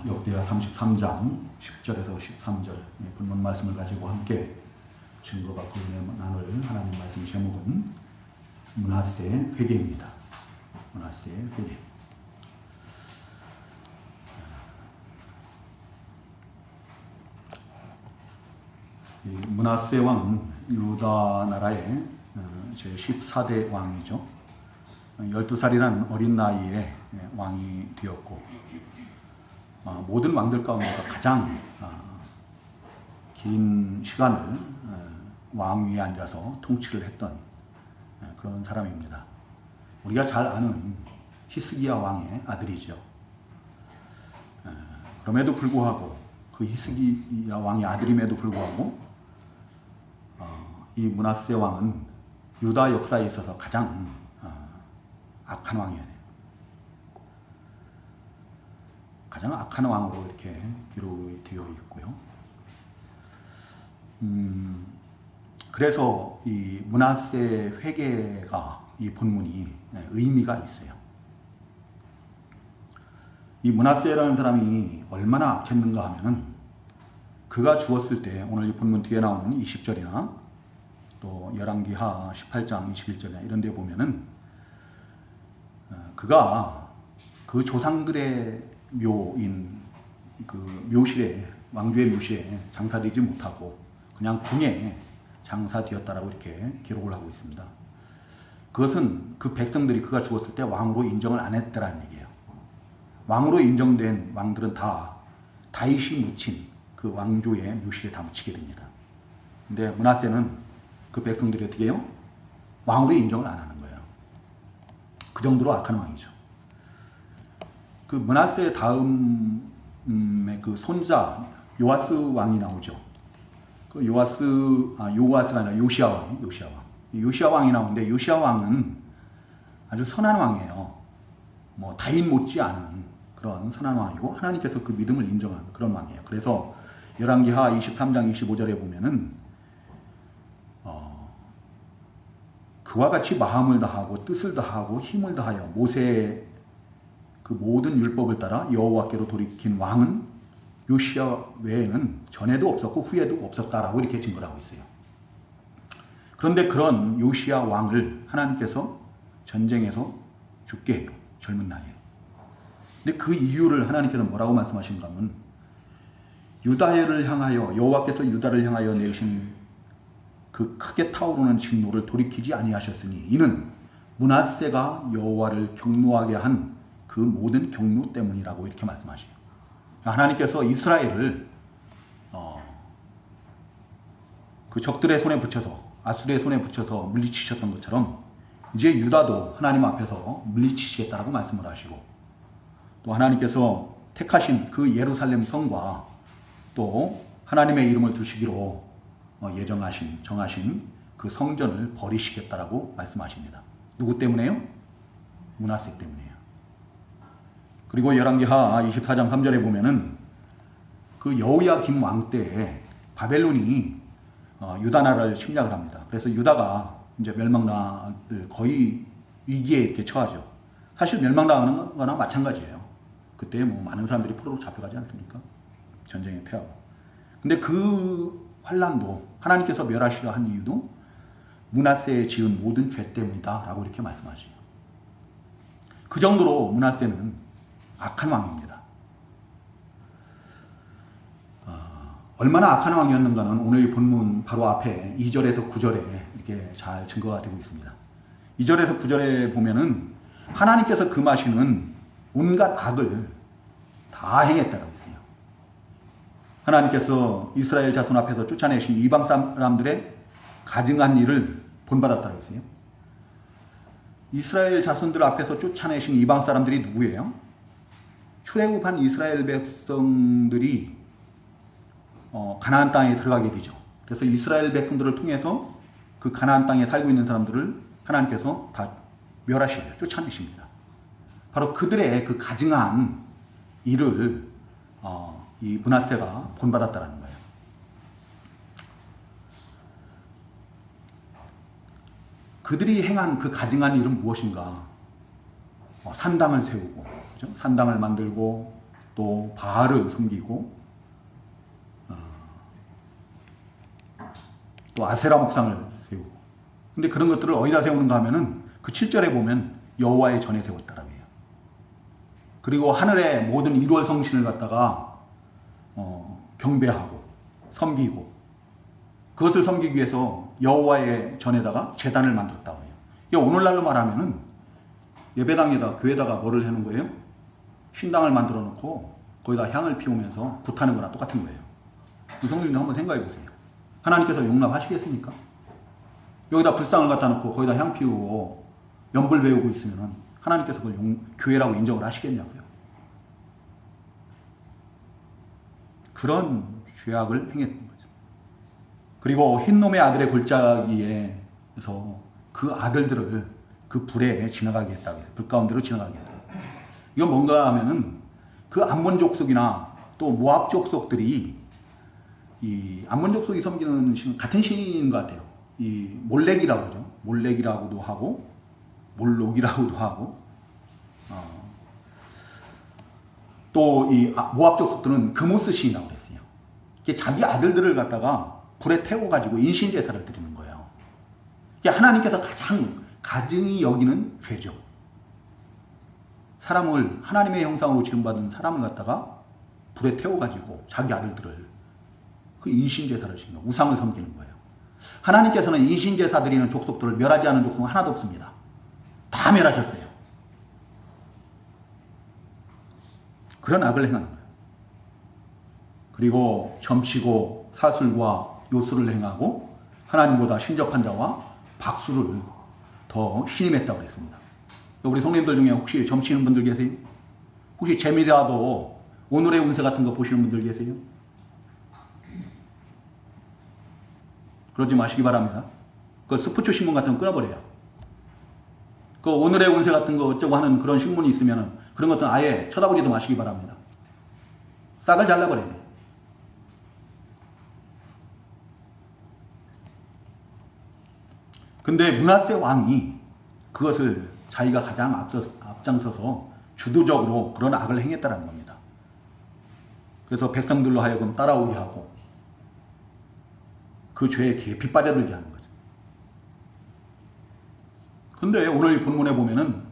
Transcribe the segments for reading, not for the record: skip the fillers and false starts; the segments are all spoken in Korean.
역대하 33장 10절에서 13절 본문 말씀을 가지고 함께 증거받고 나눌 하나님 말씀 제목은 므낫세 회개입니다. 므낫세 회개. 므낫세 왕은 유다 나라의 제14대 왕이죠. 12살이란 어린 나이에 왕이 되었고 모든 왕들 가운데서 가장 긴 시간을 왕위에 앉아서 통치를 했던 그런 사람입니다. 우리가 잘 아는 히스기야 왕의 아들이죠. 그럼에도 불구하고 그 히스기야 왕의 아들임에도 불구하고 이 므낫세 왕은 유다 역사에 있어서 가장 악한 왕이에요. 가장 악한 왕으로 이렇게 기록이 되어 있고요. 그래서 이 므낫세 회개가 이 본문이 의미가 있어요. 이 므낫세라는 사람이 얼마나 악했는가 하면은 그가 죽었을 때 오늘 이 본문 뒤에 나오는 20절이나 또 열왕기하 18장 21절이나 이런 데 보면은 그가 그 조상들의 묘인 그 묘실에 왕조의 묘실에 장사되지 못하고 그냥 궁에 장사되었다라고 이렇게 기록을 하고 있습니다. 그것은 그 백성들이 그가 죽었을 때 왕으로 인정을 안 했다라는 얘기예요. 왕으로 인정된 왕들은 다 다윗이 묻힌 그 왕조의 묘실에 다 묻히게 됩니다. 근데 므낫세는 그 백성들이 어떻게 해요? 왕으로 인정을 안 하는 거예요. 그 정도로 악한 왕이죠. 그 므낫세 다음에 그 손자 요아스 왕이 나오죠. 그 요아스가 아니라 요시야 왕. 요시야 왕이 나오는데 요시야 왕은 아주 선한 왕이에요. 뭐 다윗 못지 않은 그런 선한 왕이고 하나님께서 그 믿음을 인정한 그런 왕이에요. 그래서 열왕기하 23장 25절에 보면은 그와 같이 마음을 다하고 뜻을 다하고 힘을 다하여 모세의 그 모든 율법을 따라 여호와께로 돌이킨 왕은 요시야 외에는 전에도 없었고 후에도 없었다라고 이렇게 증거를 하고 있어요. 그런데 그런 요시야 왕을 하나님께서 전쟁에서 죽게 해요. 젊은 나이에. 근데 그 이유를 하나님께서 뭐라고 말씀하신가 하면 유다를 향하여 여호와께서 유다를 향하여 내리신 그 크게 타오르는 진노를 돌이키지 아니하셨으니 이는 므낫세가 여호와를 경노하게 한 그 모든 경노 때문이라고 이렇게 말씀하셔요. 하나님께서 이스라엘을 그 적들의 손에 붙여서 아수르의 손에 붙여서 물리치셨던 것처럼 이제 유다도 하나님 앞에서 물리치시겠다라고 말씀을 하시고 또 하나님께서 택하신 그 예루살렘 성과 또 하나님의 이름을 두시기로 정하신 그 성전을 버리시겠다라고 말씀하십니다. 누구 때문에요? 므낫세 때문에요. 그리고 열왕기하 24장 3절에 보면은 그 여호야김 왕 때에 바벨론이 유다 나라를 침략을 합니다. 그래서 유다가 이제 멸망당을 거의 위기에 이렇게 처하죠. 사실 멸망당하는 거나 마찬가지예요. 그때 뭐 많은 사람들이 포로로 잡혀가지 않습니까? 전쟁에 패하고. 근데 그 환란도 하나님께서 멸하시려 한 이유도 므낫세에 지은 모든 죄 때문이다라고 이렇게 말씀하시죠. 그 정도로 므낫세는 악한 왕입니다. 얼마나 악한 왕이었는가는 오늘 본문 바로 앞에 2절에서 9절에 이렇게 잘 증거가 되고 있습니다. 2절에서 9절에 보면은 하나님께서 금하시는 온갖 악을 다 행했다고 했어요. 하나님께서 이스라엘 자손 앞에서 쫓아내신 이방 사람들의 가증한 일을 본받았다고 했어요. 이스라엘 자손들 앞에서 쫓아내신 이방 사람들이 누구예요? 출애굽한 이스라엘 백성들이 가나안 땅에 들어가게 되죠. 그래서 이스라엘 백성들을 통해서 그 가나안 땅에 살고 있는 사람들을 하나님께서 다 멸하시고 쫓아내십니다. 바로 그들의 그 가증한 일을 이 므낫세가 본받았다는 거예요. 그들이 행한 그 가증한 일은 무엇인가? 산당을 세우고, 그죠? 산당을 만들고 또 바알을 섬기고 또 아세라 목상을 세우고. 근데 그런 것들을 어디다 세우는가 하면은 그 7절에 보면 여호와의 전에 세웠다라고 해요. 그리고 하늘의 모든 1월 성신을 갖다가 경배하고 섬기고, 그것을 섬기기 위해서 여호와의 전에다가 제단을 만들었다고 해요. 이게 오늘날로 말하면은 예배당에다 교회에다가 뭐를 해놓은 거예요? 신당을 만들어 놓고 거기다 향을 피우면서 굿하는 거나 똑같은 거예요. 성도님도 한번 생각해 보세요. 하나님께서 용납하시겠습니까? 여기다 불상을 갖다 놓고 거기다 향 피우고 연불 배우고 있으면 하나님께서 그걸 교회라고 인정을 하시겠냐고요. 그런 죄악을 행했던 거죠. 그리고 흰놈의 아들의 골짜기에서 그 아들들을 그 불에 지나가게 했다고 해요. 불 가운데로 지나가게 했다. 이건 뭔가 하면은 그 암몬 족속이나 또 모압 족속들이, 이 암몬 족속이 섬기는 신, 같은 신인 것 같아요. 이 몰렉이라고 그러죠. 몰렉이라고도 하고 몰록이라고도 하고, 또 이 모압 족속들은 그모스 신이라고 그랬어요. 이게 자기 아들들을 갖다가 불에 태워 가지고 인신 제사를 드리는 거예요. 이게 하나님께서 가장 가증히 여기는 죄죠. 사람을, 하나님의 형상으로 지음받은 사람을 갖다가 불에 태워 가지고 자기 아들들을 그 인신 제사를 지는 거예요. 우상을 섬기는 거예요. 하나님께서는 인신 제사 드리는 족속들을 멸하지 않은 족속은 하나도 없습니다. 다 멸하셨어요. 그런 악을 행하는 거예요. 그리고 점치고 사술과 요술을 행하고 하나님보다 신적한 자와 박수를 더 신임했다고 그랬습니다. 우리 성도님들 중에 혹시 점치는 분들 계세요? 혹시 재미라도 오늘의 운세 같은 거 보시는 분들 계세요? 그러지 마시기 바랍니다. 그 스포츠 신문 같은 거 끊어버려요. 그 오늘의 운세 같은 거 어쩌고 하는 그런 신문이 있으면 그런 것들은 아예 쳐다보지도 마시기 바랍니다. 싹을 잘라버려야 돼요. 근데 므낫세 왕이 그것을 자기가 가장 앞장서서 주도적으로 그런 악을 행했다는 겁니다. 그래서 백성들로 하여금 따라오게 하고 그 죄에 깊이 빠져들게 하는 거죠. 근데 오늘 본문에 보면은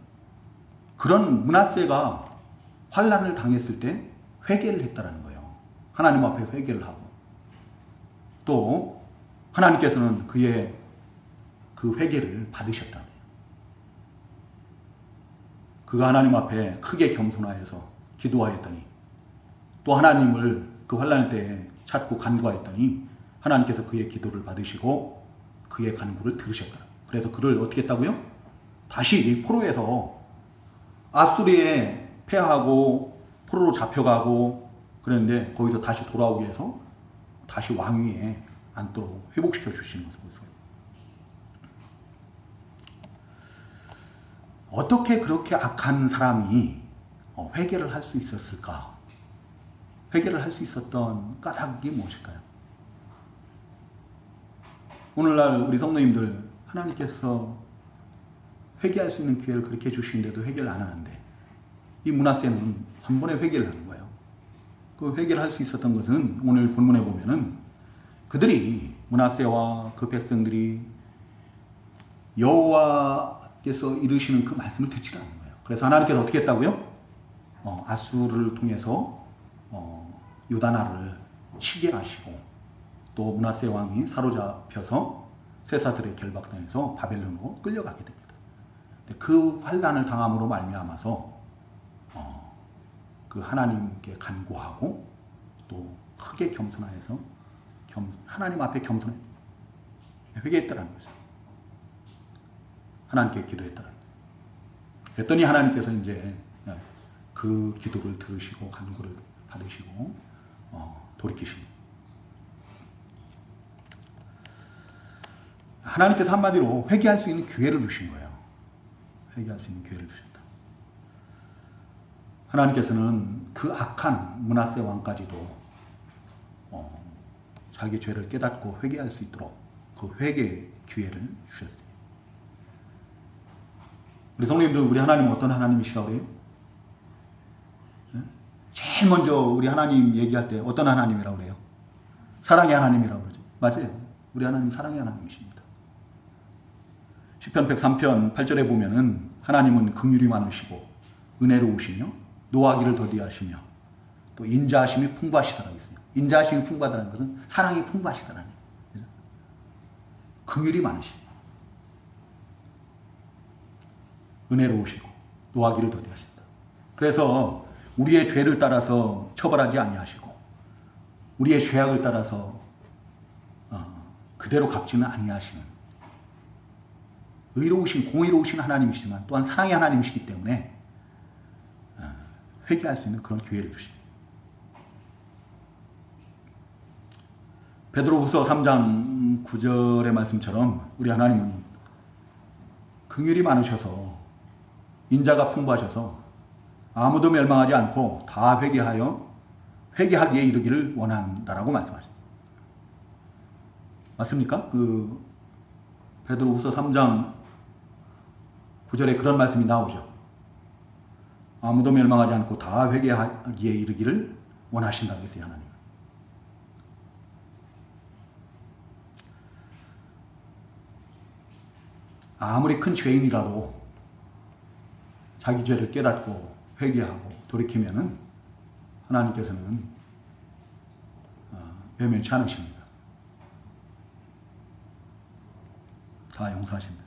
그런 므낫세가 환난을 당했을 때 회개를 했다는 거예요. 하나님 앞에 회개를 하고, 또 하나님께서는 그의 그 회개를 받으셨다는 거예요. 그가 하나님 앞에 크게 겸손하여서 기도하였더니, 또 하나님을 그 환난 때에 찾고 간구하였더니 하나님께서 그의 기도를 받으시고 그의 간구를 들으셨다. 그래서 그를 어떻게 했다고요? 다시 포로에서 아수리에 패하고 포로로 잡혀가고 그랬는데 거기서 다시 돌아오게 해서 다시 왕위에 앉도록 회복시켜 주시는 것을 볼 수가 있어요. 어떻게 그렇게 악한 사람이 회개를 할 수 있었을까? 회개를 할 수 있었던 까닭이 무엇일까요? 오늘날 우리 성도님들 하나님께서 회개할 수 있는 기회를 그렇게 주시는데도 회개를 안 하는데, 이 므낫세는 한 번에 회개를 하는 거예요. 그 회개를 할 수 있었던 것은 오늘 본문에 보면은 그들이, 므낫세와 그 백성들이 여호와께서 이르시는 그 말씀을 듣지 않는 거예요. 그래서 하나님께서 어떻게 했다고요? 아수르를 통해서 요다나를 치게 하시고, 또 므낫세 왕이 사로잡혀서 세사들의 결박당해서 바벨론으로 끌려가게 됩니다. 그 환난을 당함으로 말미암아서 그 하나님께 간구하고 또 크게 겸손하여서 하나님 앞에 겸손해 회개했다는 거죠. 하나님께 기도했다는 거죠. 그랬더니 하나님께서 이제 그 기도를 들으시고 간구를 받으시고 돌이키십니다. 하나님께서 한마디로 회개할 수 있는 기회를 주신 거예요. 회개할 수 있는 기회를 주셨다. 하나님께서는 그 악한 므낫세 왕까지도 자기 죄를 깨닫고 회개할 수 있도록 그 회개 기회를 주셨어요. 우리 성도님들, 우리 하나님은 어떤 하나님이시라고 해요? 제일 먼저 우리 하나님 얘기할 때 어떤 하나님이라고 그래요? 사랑의 하나님이라고 그러죠. 맞아요. 우리 하나님 사랑의 하나님이십니다. 시편 103편 8절에 보면은 하나님은 긍휼이 많으시고 은혜로우시며 노하기를 더디하시며 또 인자하심이 풍부하시더라고 있어요. 인자하심이 풍부하다는 것은 사랑이 풍부하시더라는 거예요. 긍휼이 많으시고 은혜로우시고 노하기를 더디하신다. 그래서 우리의 죄를 따라서 처벌하지 아니하시고 우리의 죄악을 따라서 그대로 갚지는 아니하시는 의로우신 공의로우신 하나님이시지만 또한 사랑의 하나님이시기 때문에 회개할 수 있는 그런 기회를 주십니다. 베드로후서 3장 9절의 말씀처럼 우리 하나님은 긍휼이 많으셔서 인자가 풍부하셔서 아무도 멸망하지 않고 다 회개하기에 이르기를 원한다라고 말씀하십니다. 맞습니까? 그 베드로후서 3장 9절에 그런 말씀이 나오죠. 아무도 멸망하지 않고 다 회개하기에 이르기를 원하신다고 했어요, 하나님. 아무리 큰 죄인이라도 자기 죄를 깨닫고 회개하고 돌이키면은 하나님께서는 외면치 않으십니다. 다 용서하신다.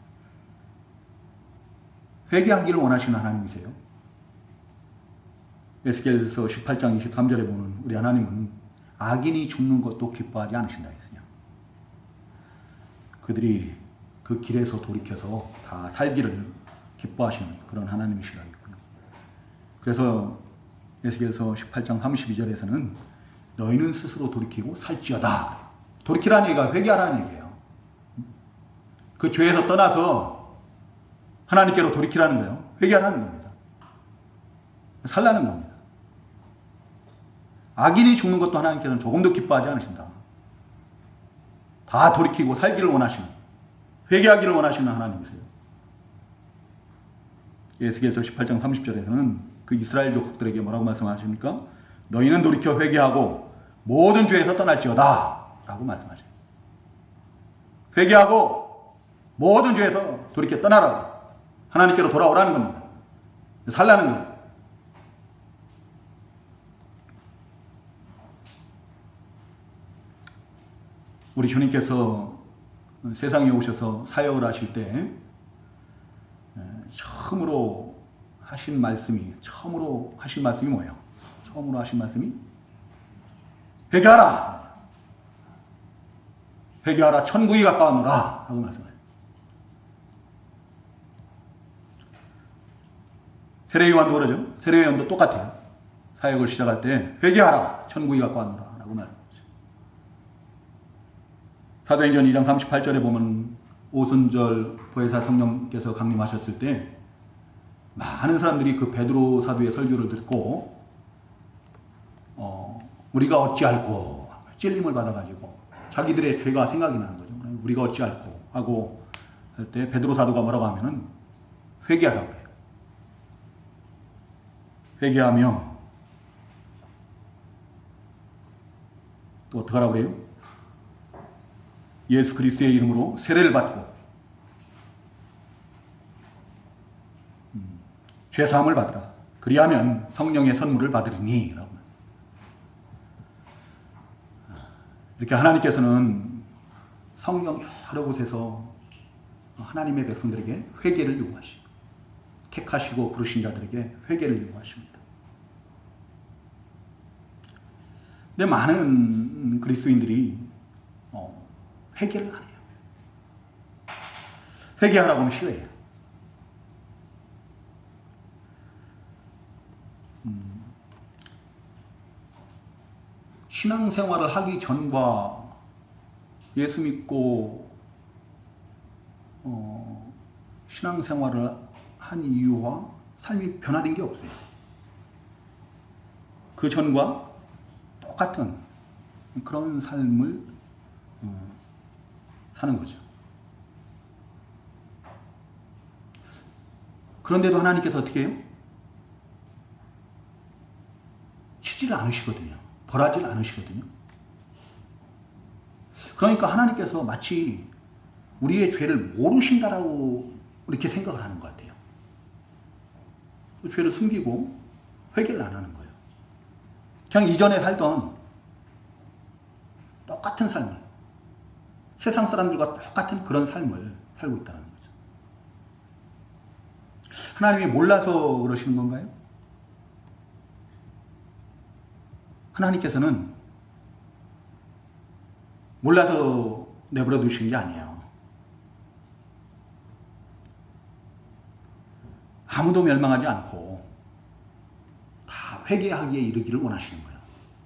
회개하기를 원하시는 하나님이세요. 에스겔서 18장 23절에 보면 우리 하나님은 악인이 죽는 것도 기뻐하지 않으신다 했어요. 그들이 그 길에서 돌이켜서 다 살기를 기뻐하시는 그런 하나님이시라고 했고요. 그래서 에스겔서 18장 32절에서는 너희는 스스로 돌이키고 살지어다. 돌이키라는 얘기가 회개하라는 얘기예요. 그 죄에서 떠나서 하나님께로 돌이키라는 거예요. 회개하라는 겁니다. 살라는 겁니다. 악인이 죽는 것도 하나님께서는 조금도 기뻐하지 않으신다. 다 돌이키고 살기를 원하시는, 회개하기를 원하시는 하나님이세요. 에스겔서 18장 30절에서는 그 이스라엘 족속들에게 뭐라고 말씀하십니까? 너희는 돌이켜 회개하고 모든 죄에서 떠날지어다 라고 말씀하세요. 회개하고 모든 죄에서 돌이켜 떠나라고, 하나님께로 돌아오라는 겁니다. 살라는 거예요. 우리 주님께서 세상에 오셔서 사역을 하실 때 처음으로 하신 말씀이 뭐예요? 처음으로 하신 말씀이 회개하라. 회개하라. 천국이 가까우노라 하고 말씀하세요. 세례요한도 그러죠. 세례요한도 똑같아요. 사역을 시작할 때 회개하라. 천국이 가까우노라 라고 말씀하세요. 사도행전 2장 38절에 보면 오순절 보혜사 성령께서 강림하셨을 때 많은 사람들이 그 베드로 사도의 설교를 듣고 우리가 어찌할꼬 찔림을 받아가지고 자기들의 죄가 생각이 나는 거죠. 우리가 어찌할꼬 하고 할 때 베드로 사도가 뭐라고 하면은 회개하라고 해요. 회개하며 또 어떡하라고 그래요? 예수 그리스도의 이름으로 세례를 받고 죄사함을 받으라. 그리하면 성령의 선물을 받으리니 라고. 이렇게 하나님께서는 성령 여러 곳에서 하나님의 백성들에게 회개를 요구하시고 택하시고 부르신 자들에게 회개를 요구하십니다. 근데 많은 그리스도인들이 회개를 안 해요. 회개하라고 하면 싫어해요. 신앙생활을 하기 전과 예수 믿고 신앙생활을 한 이유와 삶이 변화된 게 없어요. 그 전과 똑같은 그런 삶을 사는 거죠. 그런데도 하나님께서 어떻게 해요? 치지를 않으시거든요. 벌하지 않으시거든요. 그러니까 하나님께서 마치 우리의 죄를 모르신다라고 이렇게 생각을 하는 것 같아요. 그 죄를 숨기고 회개를 안 하는 거예요. 그냥 이전에 살던 똑같은 삶을, 세상 사람들과 똑같은 그런 삶을 살고 있다는 거죠. 하나님이 몰라서 그러시는 건가요? 하나님께서는 몰라서 내버려 두신 게 아니에요. 아무도 멸망하지 않고 다 회개하기에 이르기를 원하시는 거예요.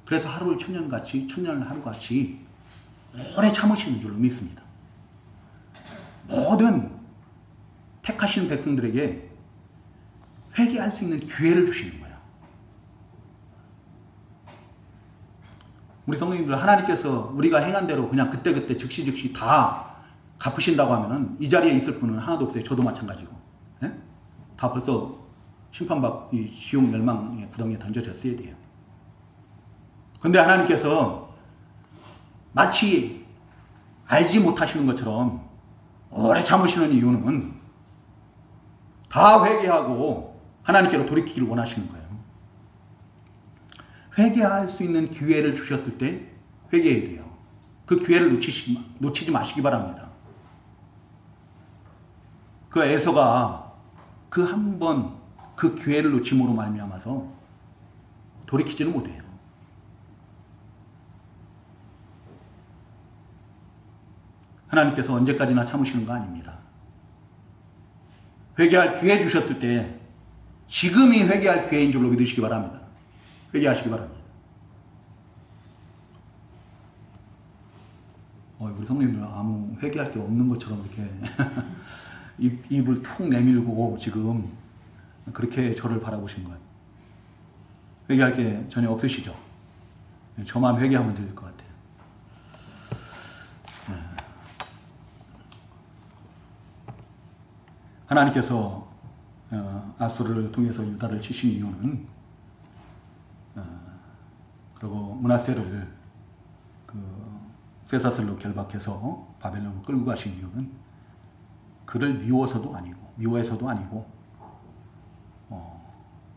그래서 하루를 천년같이, 천년을 하루같이 오래 참으시는 줄로 믿습니다. 모든 택하신 백성들에게 회개할 수 있는 기회를 주시는 거예요. 우리 성도님들, 하나님께서 우리가 행한 대로 그냥 그때그때 즉시 다 갚으신다고 하면은 이 자리에 있을 분은 하나도 없어요. 저도 마찬가지고. 예? 다 벌써 심판받, 이 지옥 멸망의 구덩이에 던져졌어야 돼요. 근데 하나님께서 마치 알지 못하시는 것처럼 오래 참으시는 이유는 다 회개하고 하나님께로 돌이키기를 원하시는 거예요. 회개할 수 있는 기회를 주셨을 때 회개해야 돼요. 그 기회를 놓치지 마시기 바랍니다. 그 에서가 그 한 번 그 기회를 놓침으로 말미암아서 돌이키지를 못해요. 하나님께서 언제까지나 참으시는 거 아닙니다. 회개할 기회 주셨을 때 지금이 회개할 기회인 줄로 믿으시기 바랍니다. 회개하시기 바랍니다. 우리 성도님들 아무 회개할 게 없는 것처럼 이렇게 입을 툭 내밀고 지금 그렇게 저를 바라보신 것 같아요. 회개할 게 전혀 없으시죠? 저만 회개하면 될 것 같아요. 하나님께서 아수르를 통해서 유다를 치신 이유는 그리고 므낫세를 그 쇠사슬로 결박해서 바벨론으로 끌고 가신 이유는 그를 미워서도 아니고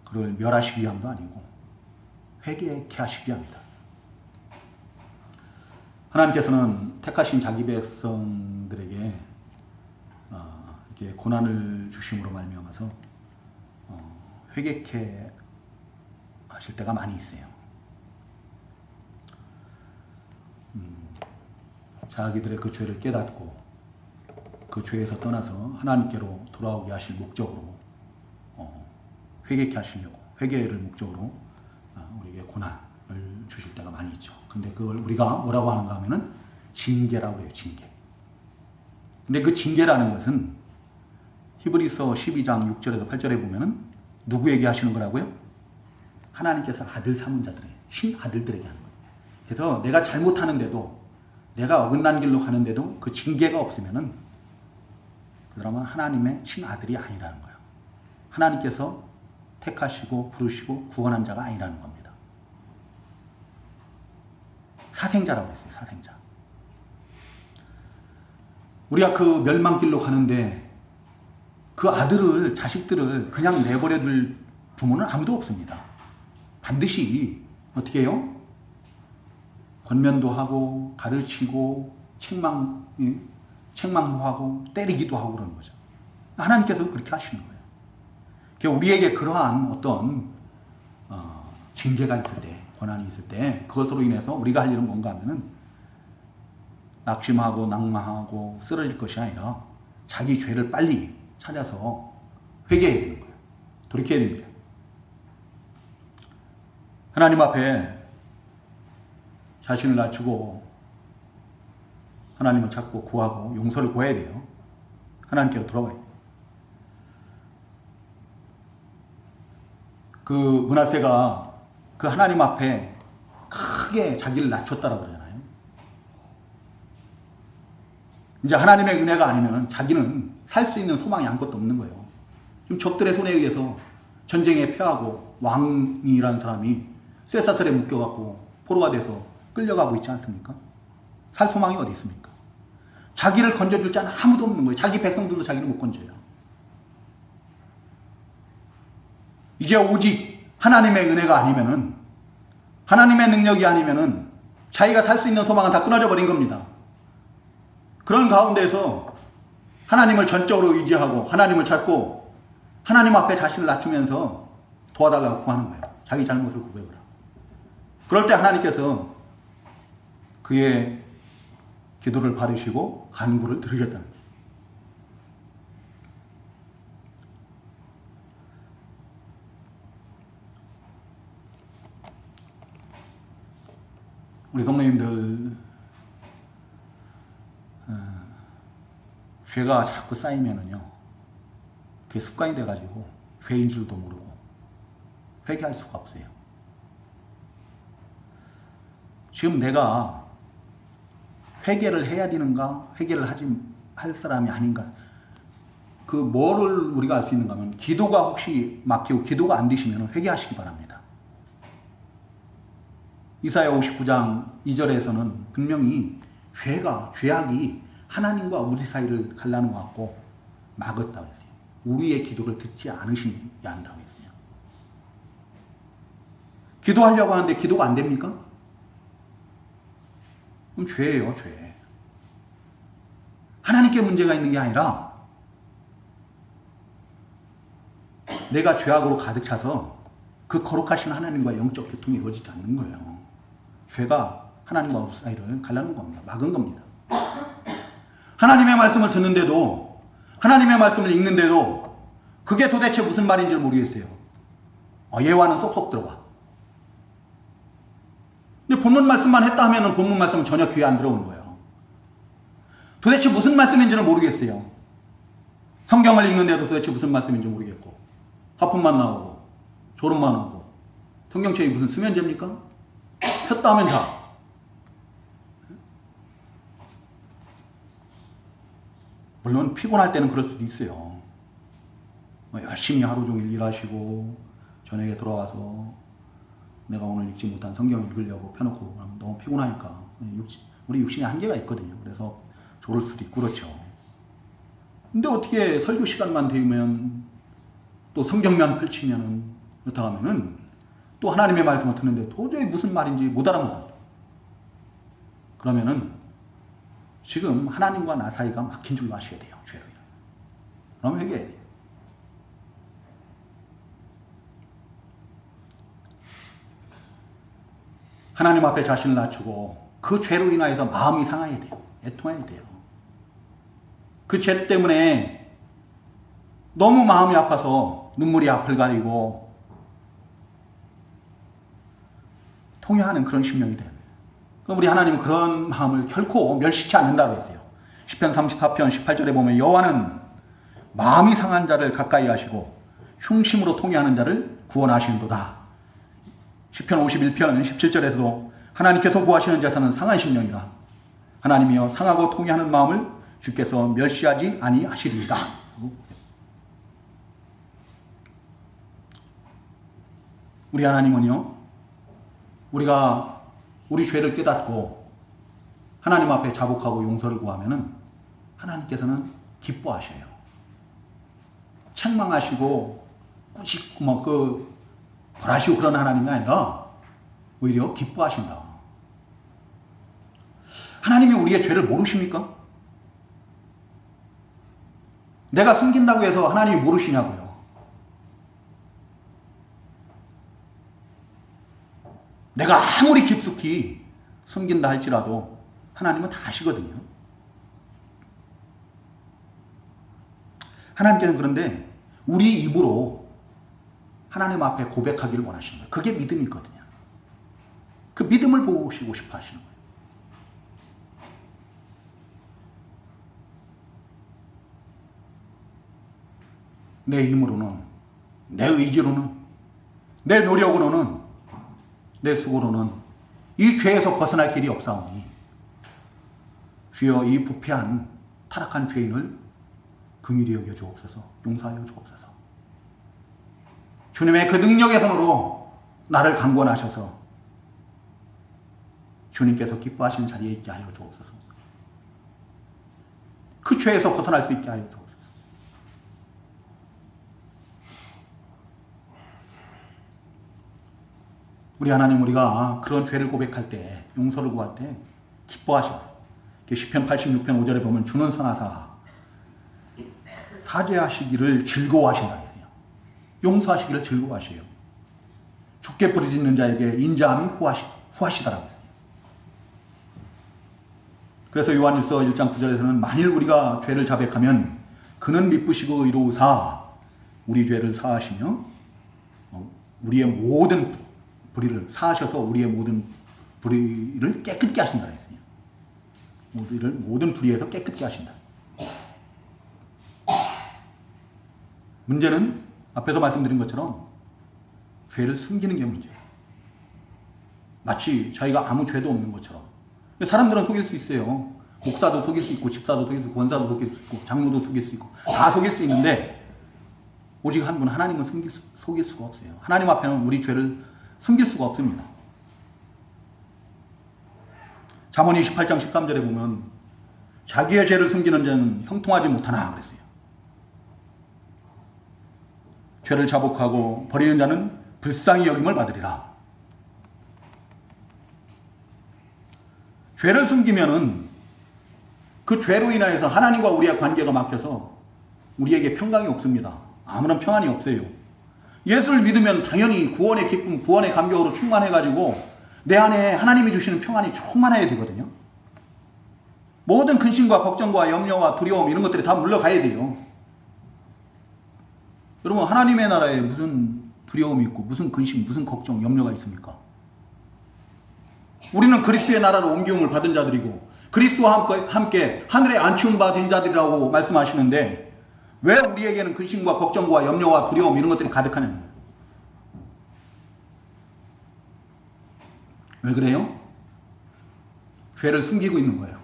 그를 멸하시기 위함도 아니고 회개케 하시기 위함이다. 하나님께서는 택하신 자기 백성들에게 이렇게 고난을 주심으로 말미암아서 회개케 하실 때가 많이 있어요. 자기들의 그 죄를 깨닫고 그 죄에서 떠나서 하나님께로 돌아오게 하실 목적으로 회개케 하시려고, 회개를 목적으로 우리에게 고난을 주실 때가 많이 있죠. 근데 그걸 우리가 뭐라고 하는가 하면은 징계라고 해요. 징계. 근데 그 징계라는 것은 히브리서 12장 6절에서 8절에 보면은 누구에게 하시는 거라고요? 하나님께서 아들 삼은 자들에게, 친아들들에게 하는 거예요. 그래서 내가 잘못하는데도, 내가 어긋난 길로 가는데도 그 징계가 없으면은 그 사람은 하나님의 친아들이 아니라는 거예요. 하나님께서 택하시고 부르시고 구원한 자가 아니라는 겁니다. 사생자라고 했어요. 사생자. 우리가 그 멸망길로 가는데 그 아들을, 자식들을 그냥 내버려 둘 부모는 아무도 없습니다. 반드시 어떻게 해요? 권면도 하고 가르치고 책망도 하고 때리기도 하고 그러는 거죠. 하나님께서 그렇게 하시는 거예요. 우리에게 그러한 어떤 징계가 있을 때, 고난이 있을 때 그것으로 인해서 우리가 할 일은 뭔가 하면은 낙심하고 낙마하고 쓰러질 것이 아니라 자기 죄를 빨리 찾아서 회개해야 되는 거예요. 돌이켜야 됩니다. 하나님 앞에 자신을 낮추고 하나님을 찾고 구하고 용서를 구해야 돼요. 하나님께로 돌아와야 돼요. 그 므낫세가 그 하나님 앞에 크게 자기를 낮췄다라고 그러잖아요. 이제 하나님의 은혜가 아니면 자기는 살 수 있는 소망이 아무것도 없는 거예요. 지금 적들의 손에 의해서 전쟁에 패하고 왕이라는 사람이 쇠사슬에 묶여갖고 포로가 돼서 끌려가고 있지 않습니까? 살 소망이 어디 있습니까? 자기를 건져줄 자는 아무도 없는 거예요. 자기 백성들도 자기를 못 건져요. 이제 오직 하나님의 은혜가 아니면은, 하나님의 능력이 아니면은 자기가 살 수 있는 소망은 다 끊어져 버린 겁니다. 그런 가운데서 하나님을 전적으로 의지하고 하나님을 찾고 하나님 앞에 자신을 낮추면서 도와달라고 구하는 거예요. 자기 잘못을 고백을 하고. 그럴 때 하나님께서 그의 기도를 받으시고 간구를 들으셨다는 거예요. 우리 성도님들, 죄가 자꾸 쌓이면은요, 그게 습관이 돼가지고 죄인 줄도 모르고 회개할 수가 없어요. 지금 내가 회개를 해야 되는가, 회개를 할 사람이 아닌가, 그 뭐를 우리가 알 수 있는가 하면, 기도가 혹시 막히고 기도가 안 되시면 회개하시기 바랍니다. 이사야 59장 2절에서는 분명히 죄악이 하나님과 우리 사이를 갈라놓은 것 같고 막았다고 했어요. 우리의 기도를 듣지 않으셔야 한다고 했어요. 기도하려고 하는데 기도가 안 됩니까? 그럼 죄예요, 죄. 하나님께 문제가 있는 게 아니라 내가 죄악으로 가득 차서 그 거룩하신 하나님과 영적 교통이 이루어지지 않는 거예요. 죄가 하나님과 우리 사이를 갈라놓은 겁니다. 막은 겁니다. 하나님의 말씀을 듣는데도, 하나님의 말씀을 읽는데도 그게 도대체 무슨 말인지를 모르겠어요. 예화는 쏙쏙 들어와. 근데 본문 말씀만 했다 하면 본문 말씀은 전혀 귀에 안 들어오는 거예요. 도대체 무슨 말씀인지는 모르겠어요. 성경을 읽는데도 도대체 무슨 말씀인지 모르겠고, 하품만 나오고 졸음만 오고, 성경책이 무슨 수면제입니까? 폈다 하면 자. 물론 피곤할 때는 그럴 수도 있어요. 열심히 하루 종일 일하시고 저녁에 돌아와서 내가 오늘 읽지 못한 성경 읽으려고 펴놓고 너무 피곤하니까, 우리 육신에 한계가 있거든요. 그래서 졸을 수도 있고 그렇죠. 근데 어떻게 설교 시간만 되면 또 성경만 펼치면은 그렇다 하면은 또 하나님의 말씀을 듣는데 도저히 무슨 말인지 못 알아먹어요. 그러면은 지금 하나님과 나 사이가 막힌 줄 아셔야 돼요. 죄로 인해. 그럼 회개해야 돼요. 하나님 앞에 자신을 낮추고 그 죄로 인하여서 마음이 상해야 돼요. 애통해야 돼요. 그 죄 때문에 너무 마음이 아파서 눈물이 앞을 가리고 통회하는 그런 심령이 돼요. 그럼 우리 하나님은 그런 마음을 결코 멸시치 않는다고 했어요. 시편 34편 18절에 보면 여호와는 마음이 상한 자를 가까이 하시고 흉심으로 통회하는 자를 구원하시는도다. 시편 51편 17절에서도 하나님께서 구하시는 자사는 상한 심령이라. 하나님이여 상하고 통회하는 마음을 주께서 멸시하지 아니하시리이다. 우리 하나님은요, 우리가 우리 죄를 깨닫고 하나님 앞에 자복하고 용서를 구하면은 하나님께서는 기뻐하셔요. 책망하시고 꾸짖고 벌하시고 그런 하나님이 아니라 오히려 기뻐하신다. 하나님이 우리의 죄를 모르십니까? 내가 숨긴다고 해서 하나님이 모르시냐고요. 내가 아무리 깊숙이 숨긴다 할지라도 하나님은 다 아시거든요. 하나님께서는 그런데 우리 입으로 하나님 앞에 고백하기를 원하시는 거예요. 그게 믿음이거든요. 그 믿음을 보시고 싶어 하시는 거예요. 내 힘으로는, 내 의지로는, 내 노력으로는, 내 수고로는 이 죄에서 벗어날 길이 없사오니 주여 이 부패한 타락한 죄인을 긍휼히 여겨 주옵소서, 용서하여 주옵소서. 주님의 그 능력의 손으로 나를 강권하셔서 주님께서 기뻐하시는 자리에 있게 하여 주옵소서. 그 죄에서 벗어날 수 있게 하여 주옵소서. 우리 하나님, 우리가 그런 죄를 고백할 때, 용서를 구할 때 기뻐하셔요. 시편 86편 5절에 보면 주는 선하사 사죄하시기를 즐거워하신다 했어요. 용서하시기를 즐거워하셔요. 죽게 부르짖는 자에게 인자함이 후하시더라고 했어요. 그래서 요한일서 1장 9절에서는 만일 우리가 죄를 자백하면 그는 미쁘시고 의로우사 우리 죄를 사하시며 우리의 모든 불의를 사하셔서 우리의 모든 불의를 깨끗게 하신다 했어요. 우리를 모든 불의에서 깨끗게 하신다. 문제는 앞에서 말씀드린 것처럼 죄를 숨기는 게 문제예요. 마치 자기가 아무 죄도 없는 것처럼. 사람들은 속일 수 있어요. 목사도 속일 수 있고, 집사도 속일 수 있고, 권사도 속일 수 있고, 장로도 속일 수 있고, 다 속일 수 있는데 오직 한 분 하나님은 속일 수가 없어요. 하나님 앞에는 우리 죄를 숨길 수가 없습니다. 잠언 28장 13절에 보면 자기의 죄를 숨기는 자는 형통하지 못하나 그랬어요. 죄를 자복하고 버리는 자는 불쌍히 여김을 받으리라. 죄를 숨기면은 그 죄로 인하여서 하나님과 우리의 관계가 막혀서 우리에게 평강이 없습니다. 아무런 평안이 없어요. 예수를 믿으면 당연히 구원의 기쁨, 구원의 감격으로 충만해가지고 내 안에 하나님이 주시는 평안이 충만해야 되거든요. 모든 근심과 걱정과 염려와 두려움 이런 것들이 다 물러가야 돼요. 여러분, 하나님의 나라에 무슨 두려움이 있고 무슨 근심, 무슨 걱정, 염려가 있습니까? 우리는 그리스도의 나라로 옮기움을 받은 자들이고 그리스도와 함께 하늘에 안치움 받은 자들이라고 말씀하시는데 왜 우리에게는 근심과 걱정과 염려와 두려움 이런 것들이 가득하냐는 거예요. 왜 그래요? 죄를 숨기고 있는 거예요.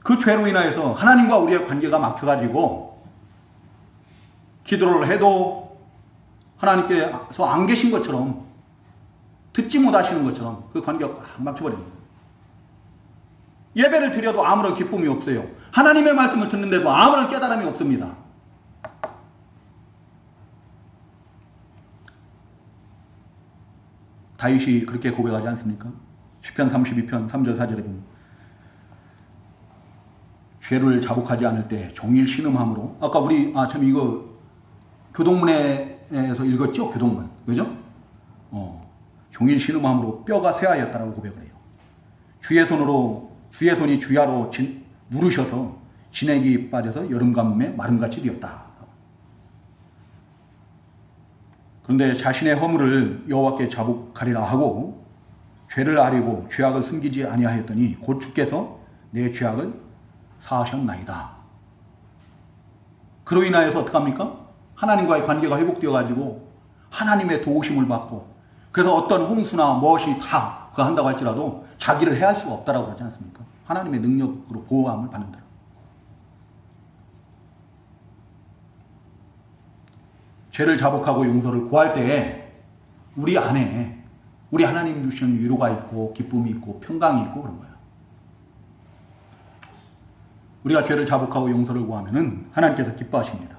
그 죄로 인하여서 하나님과 우리의 관계가 막혀가지고 기도를 해도 하나님께서 안 계신 것처럼 듣지 못하시는 것처럼 그 관계가 꽉 막혀버립니다. 예배를 드려도 아무런 기쁨이 없어요. 하나님의 말씀을 듣는데도 아무런 깨달음이 없습니다. 다윗이 그렇게 고백하지 않습니까? 시편 32편 3절 4절에 보면 죄를 자복하지 않을 때 종일 신음함으로 아까 우리 참 이거 교동문에서 읽었죠? 교동문. 그죠? 종일 신음함으로 뼈가 쇠하였다라고 고백을 해요. 주의 손이 주야로 누르셔서 진액이 빠져서 여름 가뭄에 마름같이 되었다. 그런데 자신의 허물을 여호와께 자복하리라 하고 죄를 아뢰고 죄악을 숨기지 아니하였더니 곧 주께서 내 죄악을 사하셨나이다. 그로 인하여서 어떡합니까? 하나님과의 관계가 회복되어 가지고 하나님의 도우심을 받고 그래서 어떤 홍수나 무엇이 다 그거 한다고 할지라도 자기를 해할 수가 없다라고 하지 않습니까? 하나님의 능력으로 보호함을 받는다. 죄를 자복하고 용서를 구할 때에 우리 안에 우리 하나님 주시는 위로가 있고 기쁨이 있고 평강이 있고 그런 거예요. 우리가 죄를 자복하고 용서를 구하면은 하나님께서 기뻐하십니다.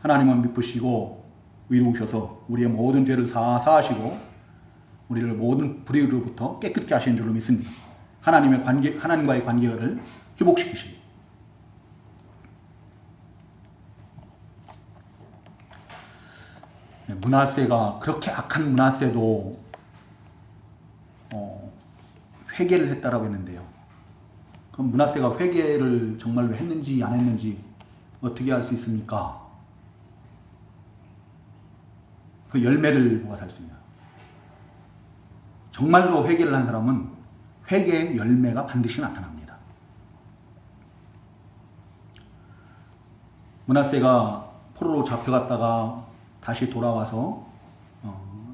하나님은 미쁘시고 의로우셔서 우리의 모든 죄를 사하시고 우리를 모든 불의로부터 깨끗게 하시는 줄로 믿습니다. 하나님과의 관계를 회복시키십니다. 므낫세가 그렇게 악한 므낫세도 회개를 했다라고 했는데요. 그럼 므낫세가 회개를 정말로 했는지 안 했는지 어떻게 알 수 있습니까? 그 열매를 보아 살 수 있냐. 정말로 회개를 한 사람은 회개의 열매가 반드시 나타납니다. 므낫세가 포로로 잡혀갔다가 다시 돌아와서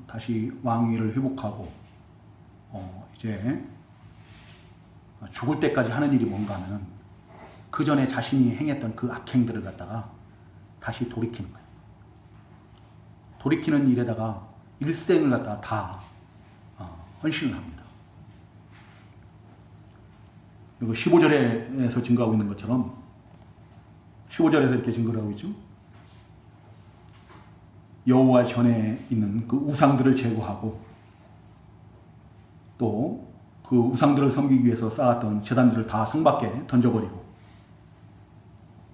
다시 왕위를 회복하고 이제 죽을 때까지 하는 일이 뭔가 하면은 그 전에 자신이 행했던 그 악행들을 갖다가 다시 돌이키는 거예요. 돌이키는 일에다가 일생을 갖다가 다 헌신을 합니다. 이거 15절에서 증거하고 있는 것처럼 15절에서 이렇게 증거를 하고 있죠. 여호와 전에 있는 그 우상들을 제거하고 또 그 우상들을 섬기기 위해서 쌓았던 제단들을 다 성 밖에 던져버리고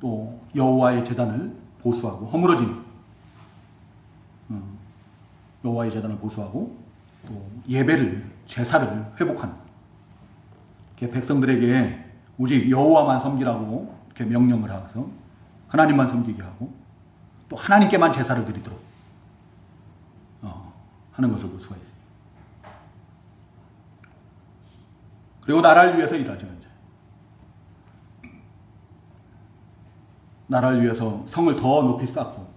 또 여호와의 제단을 보수하고 허물어진 여호와의 제단을 보수하고 또 예배를 제사를 회복하는 백성들에게 오직 여호와만 섬기라고 이렇게 명령을 하면서 하나님만 섬기게 하고 또 하나님께만 제사를 드리도록 하는 것을 볼 수가 있습니다. 그리고 나라를 위해서 일하죠. 이제. 나라를 위해서 성을 더 높이 쌓고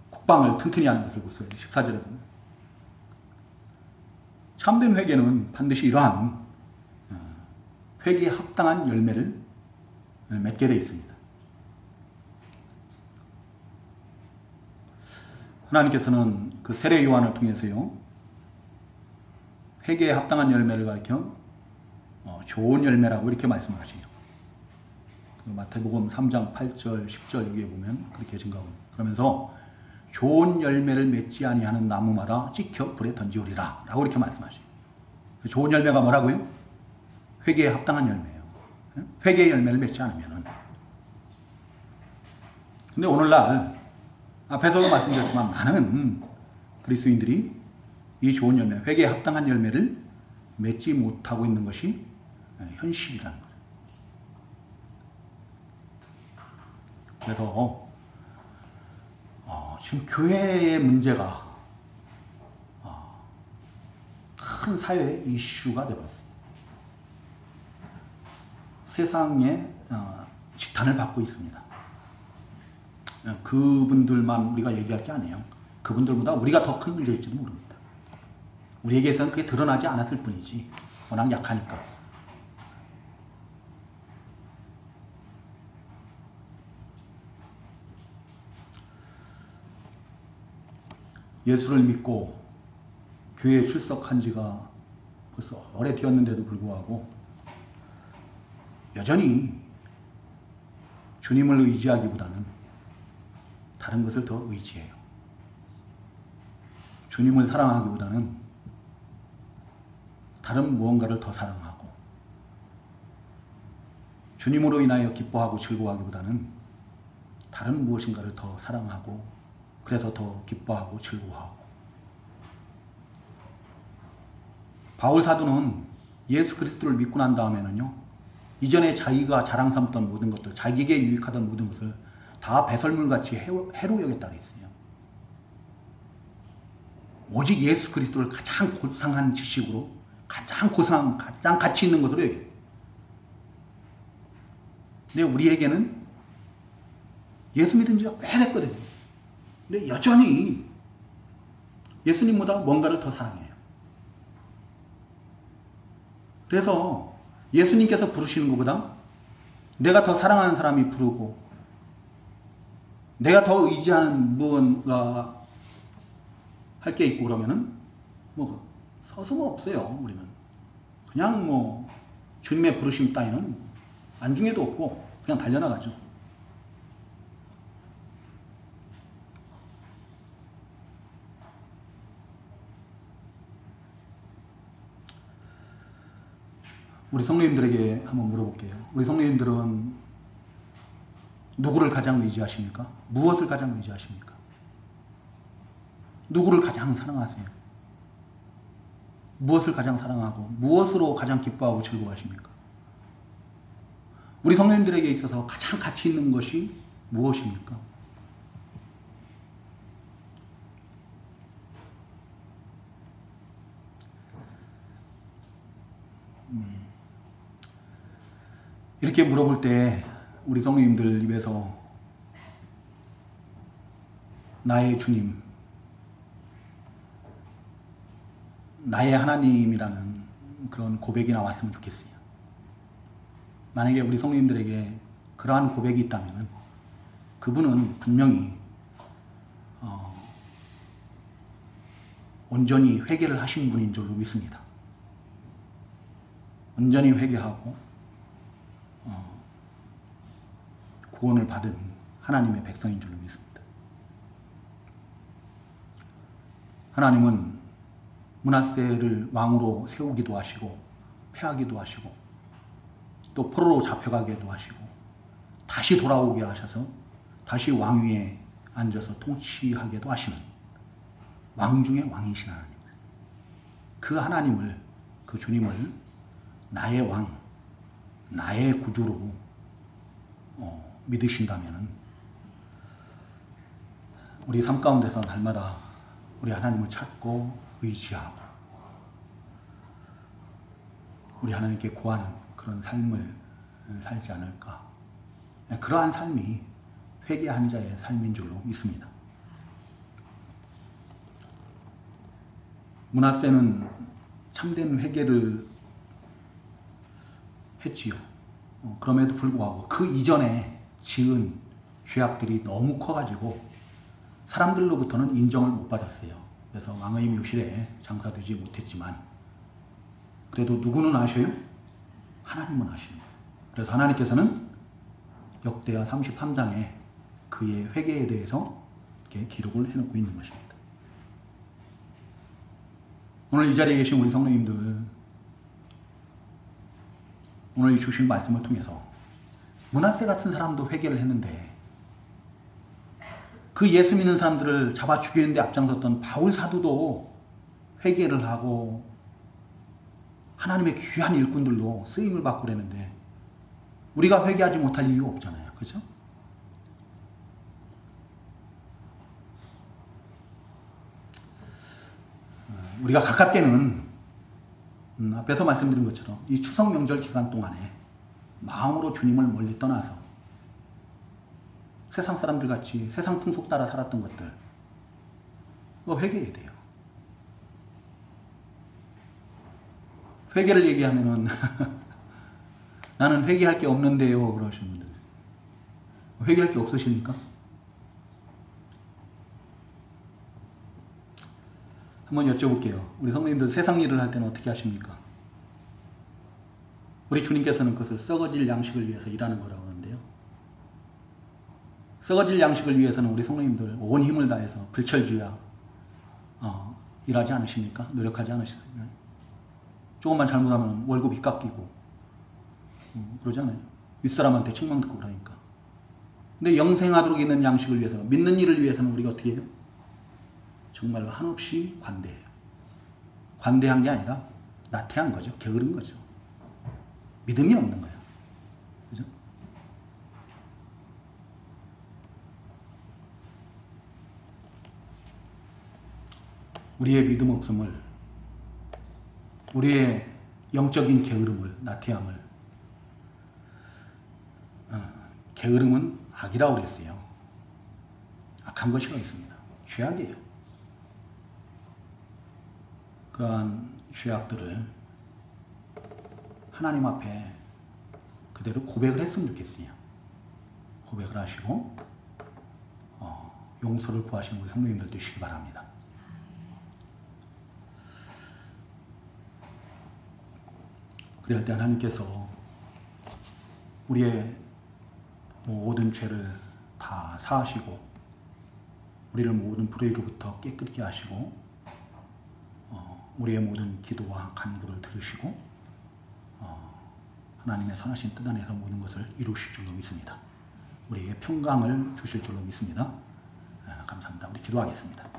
국방을 튼튼히 하는 것을 볼 수가 있어요. 14절에 보면. 참된 회개는 반드시 이러한 회개에 합당한 열매를 맺게 되어 있습니다. 하나님께서는 그 세례 요한을 통해서요, 회개에 합당한 열매를 가리켜 좋은 열매라고 이렇게 말씀을 하시죠. 마태복음 3장 8절 10절 여기에 보면 그렇게 증가하고 그러면서 좋은 열매를 맺지 아니하는 나무마다 찍혀 불에 던지오리라 라고 이렇게 말씀하시죠. 좋은 열매가 뭐라고요? 회개에 합당한 열매예요. 회개의 열매를 맺지 않으면은. 근데 오늘날 앞에서도 말씀드렸지만 많은 그리스도인들이 이 좋은 열매, 회개에 합당한 열매를 맺지 못하고 있는 것이 현실이라는 거예요. 그래서 지금 교회의 문제가 큰 사회의 이슈가 되어버렸습니다. 세상에 지탄을 받고 있습니다. 그분들만 우리가 얘기할 게 아니에요. 그분들보다 우리가 더 큰 문제일지도 모릅니다. 우리에게서는 그게 드러나지 않았을 뿐이지 워낙 약하니까. 예수를 믿고 교회에 출석한 지가 벌써 오래되었는데도 불구하고 여전히 주님을 의지하기보다는 다른 것을 더 의지해요. 주님을 사랑하기보다는 다른 무언가를 더 사랑하고 주님으로 인하여 기뻐하고 즐거워하기보다는 다른 무엇인가를 더 사랑하고 그래서 더 기뻐하고 즐거워하고. 바울 사도는 예수 그리스도를 믿고 난 다음에는요, 이전에 자기가 자랑 삼던 모든 것들, 자기에게 유익하던 모든 것을 다 배설물같이 해로 여겼다 그랬어요. 오직 예수 그리스도를 가장 고상한 지식으로, 가장 가치 있는 것으로 여겨요. 근데 우리에게는 예수 믿은 지가 꽤 됐거든요. 근데 여전히 예수님보다 뭔가를 더 사랑해요. 그래서 예수님께서 부르시는 것보다 내가 더 사랑하는 사람이 부르고 내가 더 의지하는 무언가 할 게 있고 그러면은 뭐 서슴 없어요. 우리는 그냥 뭐 주님의 부르심 따위는 안중에도 없고 그냥 달려나가죠. 우리 성도님들에게 한번 물어볼게요. 우리 성도님들은 누구를 가장 의지하십니까? 무엇을 가장 의지하십니까? 누구를 가장 사랑하세요? 무엇을 가장 사랑하고 무엇으로 가장 기뻐하고 즐거워하십니까? 우리 성도님들에게 있어서 가장 가치 있는 것이 무엇입니까? 이렇게 물어볼 때 우리 성도님들 입에서 나의 주님, 나의 하나님이라는 그런 고백이 나왔으면 좋겠어요. 만약에 우리 성도님들에게 그러한 고백이 있다면 그분은 분명히 온전히 회개를 하신 분인 줄로 믿습니다. 온전히 회개하고 구원을 받은 하나님의 백성인 줄로 믿습니다. 하나님은 므낫세를 왕으로 세우기도 하시고 패하기도 하시고 또 포로로 잡혀가기도 하시고 다시 돌아오게 하셔서 다시 왕위에 앉아서 통치하게도 하시는 왕 중의 왕이신 하나님. 그 하나님을, 그 주님을 나의 왕, 나의 구주로 믿으신다면 우리 삶 가운데서 날마다 우리 하나님을 찾고 의지하고 우리 하나님께 구하는 그런 삶을 살지 않을까. 그러한 삶이 회개한 자의 삶인 줄로 믿습니다. 므낫세는 참된 회개를 했지요. 그럼에도 불구하고 그 이전에 지은 죄악들이 너무 커가지고 사람들로부터는 인정을 못 받았어요. 그래서 왕의 묘실에 장사되지 못했지만 그래도 누구는 아셔요? 하나님은 아시는 거예요. 그래서 하나님께서는 역대하 33장에 그의 회개에 대해서 이렇게 기록을 해놓고 있는 것입니다. 오늘 이 자리에 계신 우리 성도님들, 오늘 주신 말씀을 통해서 므낫세 같은 사람도 회개를 했는데 그 예수 믿는 사람들을 잡아 죽이는 데 앞장섰던 바울 사도도 회개를 하고 하나님의 귀한 일꾼들로 쓰임을 받고 그랬는데 우리가 회개하지 못할 이유 없잖아요. 그렇죠? 우리가 가깝게는 앞에서 말씀드린 것처럼 이 추석 명절 기간 동안에 마음으로 주님을 멀리 떠나서 세상 사람들 같이 세상 풍속 따라 살았던 것들 그거 회개해야 돼요. 회개를 얘기하면은 나는 회개할 게 없는데요 그러시는 분들 회개할 게 없으십니까? 한번 여쭤볼게요. 우리 성도님들 세상 일을 할 때는 어떻게 하십니까? 우리 주님께서는 그것을 썩어질 양식을 위해서 일하는 거라고 하는데요. 썩어질 양식을 위해서는 우리 성도님들 온 힘을 다해서 불철주야 일하지 않으십니까? 노력하지 않으십니까? 조금만 잘못하면 월급이 깎이고 그러잖아요. 윗사람한테 책망 듣고 그러니까. 근데 영생하도록 있는 양식을 위해서 믿는 일을 위해서는 우리가 어떻게 해요? 정말로 한없이 관대해요. 관대한 게 아니라 나태한 거죠. 게으른 거죠. 믿음이 없는 거예요. 그죠? 우리의 믿음 없음을, 우리의 영적인 게으름을, 나태함을, 게으름은 악이라고 그랬어요. 악한 것이라고 했습니다. 죄악이에요. 그러한 죄악들을 하나님 앞에 그대로 고백을 했으면 좋겠어요. 고백을 하시고 용서를 구하시는 우리 성도님들 되시기 바랍니다. 그럴 때 하나님께서 우리의 모든 죄를 다 사하시고 우리를 모든 불의로부터 깨끗게 하시고 우리의 모든 기도와 간구를 들으시고 하나님의 선하신 뜻 안에서 모든 것을 이루실 줄로 믿습니다. 우리에게 평강을 주실 줄로 믿습니다. 감사합니다. 우리 기도하겠습니다.